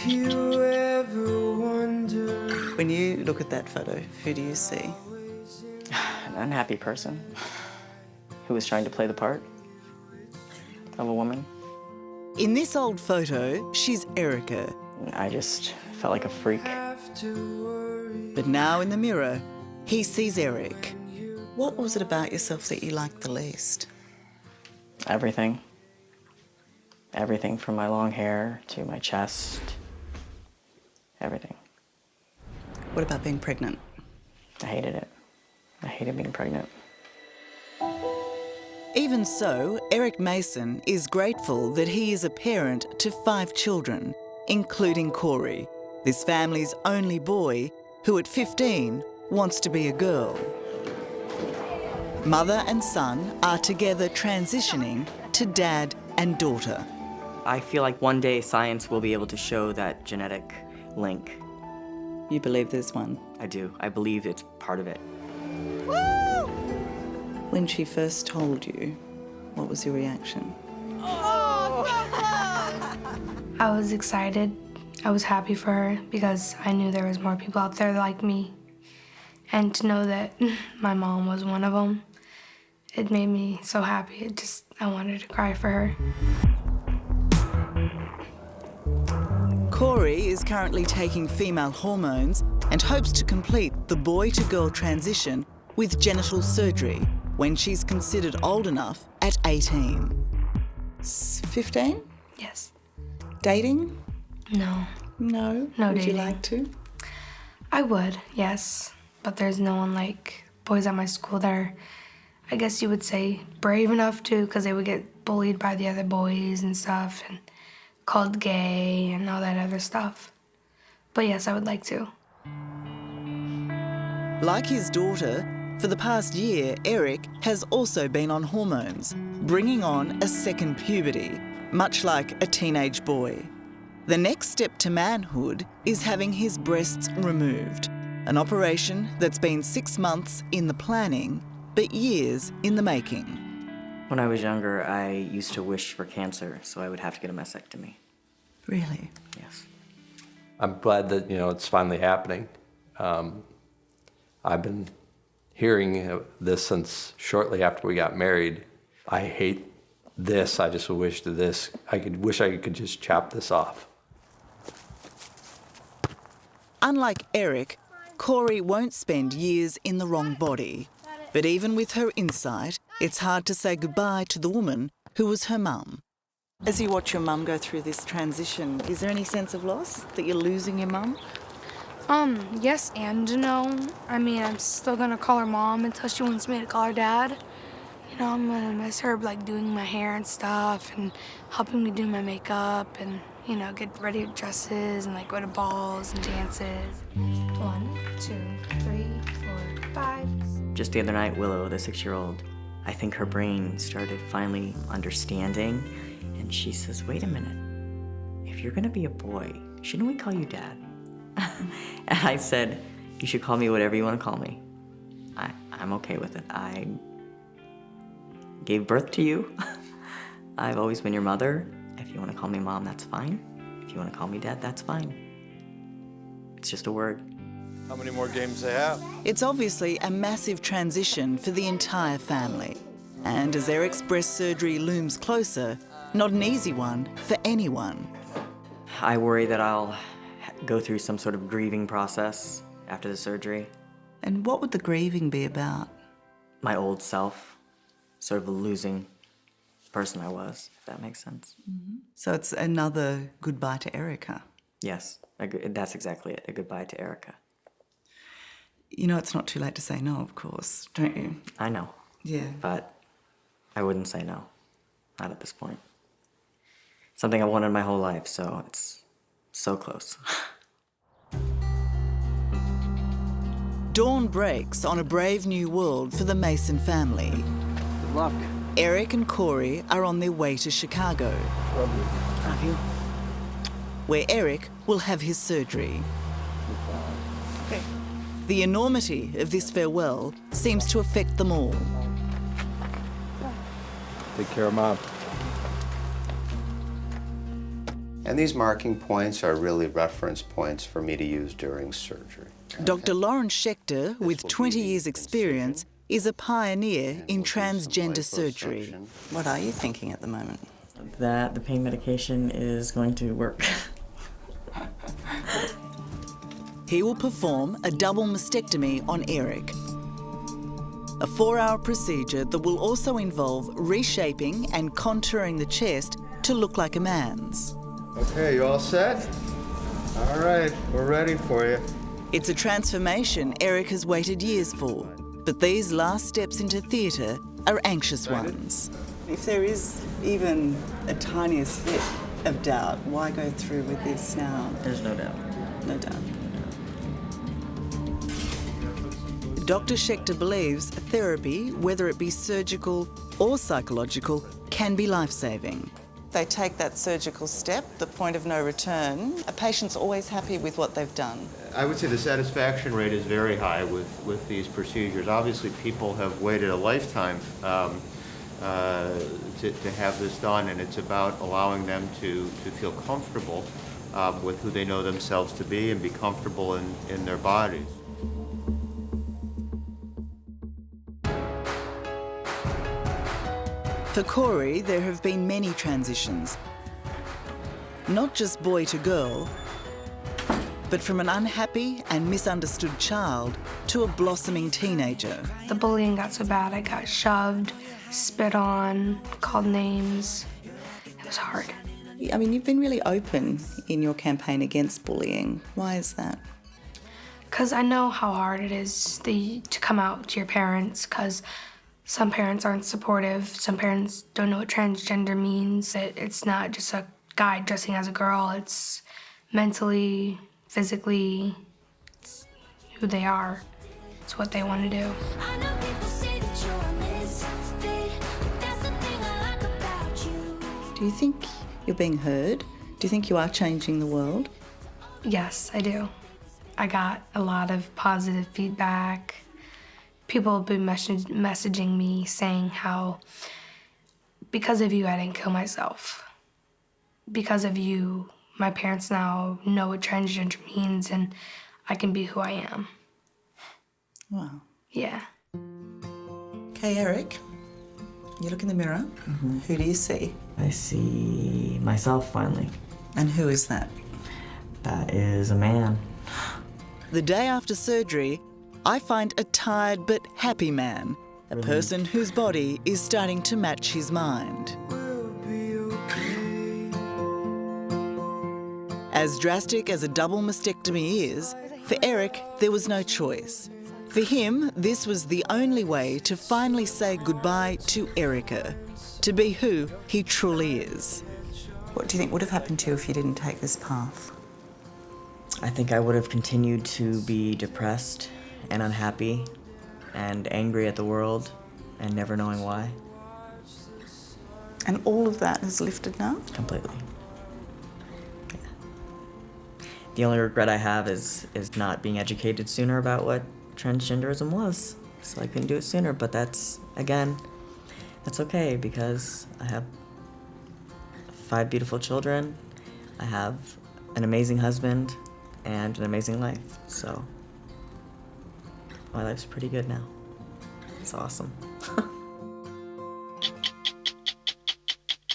If you ever wonder. When you look at that photo, who do you see? An unhappy person who was trying to play the part of a woman. In this old photo, she's Erica. I just felt like a freak. But now in the mirror, he sees Eric. What was it about yourself that you liked the least? Everything. Everything from my long hair to my chest. Everything. What about being pregnant? I hated it. I hated being pregnant. Even so, Eric Maison is grateful that he is a parent to 5 children, including Corey, this family's only boy, who at 15 wants to be a girl. Mother and son are together transitioning to dad and daughter. I feel like one day science will be able to show that genetic link. You believe there's one? I do. I believe it's part of it. Woo! When she first told you, what was your reaction? I was excited. I was happy for her because I knew there was more people out there like me. And to know that my mom was one of them, it made me so happy. I wanted to cry for her. Corey is currently taking female hormones and hopes to complete the boy-to-girl transition with genital surgery when she's considered old enough at 18. 15? Yes. Dating? No. No. No Would dating. you like to? I would, yes. But there's no one like boys at my school that are, I guess you would say, brave enough to, because they would get bullied by the other boys and stuff and called gay and all that other stuff. But yes, I would like to. Like his daughter, for the past year, Eric has also been on hormones, bringing on a second puberty, much like a teenage boy. The next step to manhood is having his breasts removed, an operation that's been 6 months in the planning, but years in the making. When I was younger, I used to wish for cancer, so I would have to get a mastectomy. Really? Yes. I'm glad that, it's finally happening. I've been hearing this since shortly after we got married. I hate this. I just wish I could just chop this off. Unlike Eric, Corey won't spend years in the wrong body. But even with her insight, it's hard to say goodbye to the woman who was her mum. As you watch your mum go through this transition, is there any sense of loss that you're losing your mum? Yes and no. I mean, I'm still gonna call her mom until she wants me to call her dad. I'm gonna miss her, like, doing my hair and stuff and helping me do my makeup and, get ready with dresses and, go to balls and dances. 1, 2, 3, 4, 5. Just the other night, Willow, the 6-year-old, I think her brain started finally understanding, and she says, wait a minute, if you're gonna be a boy, shouldn't we call you Dad? And I said, you should call me whatever you want to call me. I'm okay with it. I gave birth to you. I've always been your mother. If you want to call me Mom, that's fine. If you want to call me Dad, that's fine. It's just a word. How many more games they have? It's obviously a massive transition for the entire family. And as Eric's breast surgery looms closer, not an easy one for anyone. I worry that I'll go through some sort of grieving process after the surgery. And what would the grieving be about? My old self, sort of losing the person I was, if that makes sense. Mm-hmm. So it's another goodbye to Erica. Yes, that's exactly it, a goodbye to Erica. It's not too late to say no, of course, don't you? I know. Yeah. But I wouldn't say no, not at this point. Something I wanted my whole life, so it's so close. Dawn breaks on a brave new world for the Maison family. Good luck. Eric and Corey are on their way to Chicago. Love you. Where Eric will have his surgery. Okay. The enormity of this farewell seems to affect them all. Take care of Mom. And these marking points are really reference points for me to use during surgery. Dr. Lauren Schechter, with will be 20 the years' experience, is a pioneer in we'll do some transgender surgery. liposuction. What are you thinking at the moment? That the pain medication is going to work. He will perform a double mastectomy on Eric, a 4-hour procedure that will also involve reshaping and contouring the chest to look like a man's. Okay, you all set? All right, we're ready for you. It's a transformation Eric has waited years for, but these last steps into theatre are anxious ones. If there is even a tiniest bit of doubt, why go through with this now? There's no doubt. No doubt. Dr. Schechter believes therapy, whether it be surgical or psychological, can be life-saving. They take that surgical step, the point of no return. A patient's always happy with what they've done. I would say the satisfaction rate is very high with these procedures. Obviously, people have waited a lifetime to have this done, and it's about allowing them to feel comfortable with who they know themselves to be and be comfortable in their bodies. For Corey, there have been many transitions. Not just boy to girl, but from an unhappy and misunderstood child to a blossoming teenager. The bullying got so bad, I got shoved, spit on, called names. It was hard. I mean, you've been really open in your campaign against bullying. Why is that? Because I know how hard it is to come out to your parents, because some parents aren't supportive. Some parents don't know what transgender means. It's not just a guy dressing as a girl. It's mentally, physically, it's who they are. It's what they want to do. I know people say that you're a misfit, but that's the thing I like about you. Do you think you're being heard? Do you think you are changing the world? Yes, I do. I got a lot of positive feedback. People have been messaging me saying how, because of you, I didn't kill myself. Because of you, my parents now know what transgender means and I can be who I am. Wow. Yeah. Okay, Eric, you look in the mirror. Who do you see? I see myself finally. And who is that? That is a man. The day after surgery, I find a tired but happy man, a person whose body is starting to match his mind. We'll be okay. As drastic as a double mastectomy is, for Eric, there was no choice. For him, this was the only way to finally say goodbye to Erica, to be who he truly is. What do you think would have happened to you if you didn't take this path? I think I would have continued to be depressed and unhappy and angry at the world and never knowing why. And all of that is lifted now? Completely. Yeah. The only regret I have is not being educated sooner about what transgenderism was. So I couldn't do it sooner, but that's okay because I have 5 beautiful children, I have an amazing husband, and an amazing life, so my life's pretty good now. It's awesome.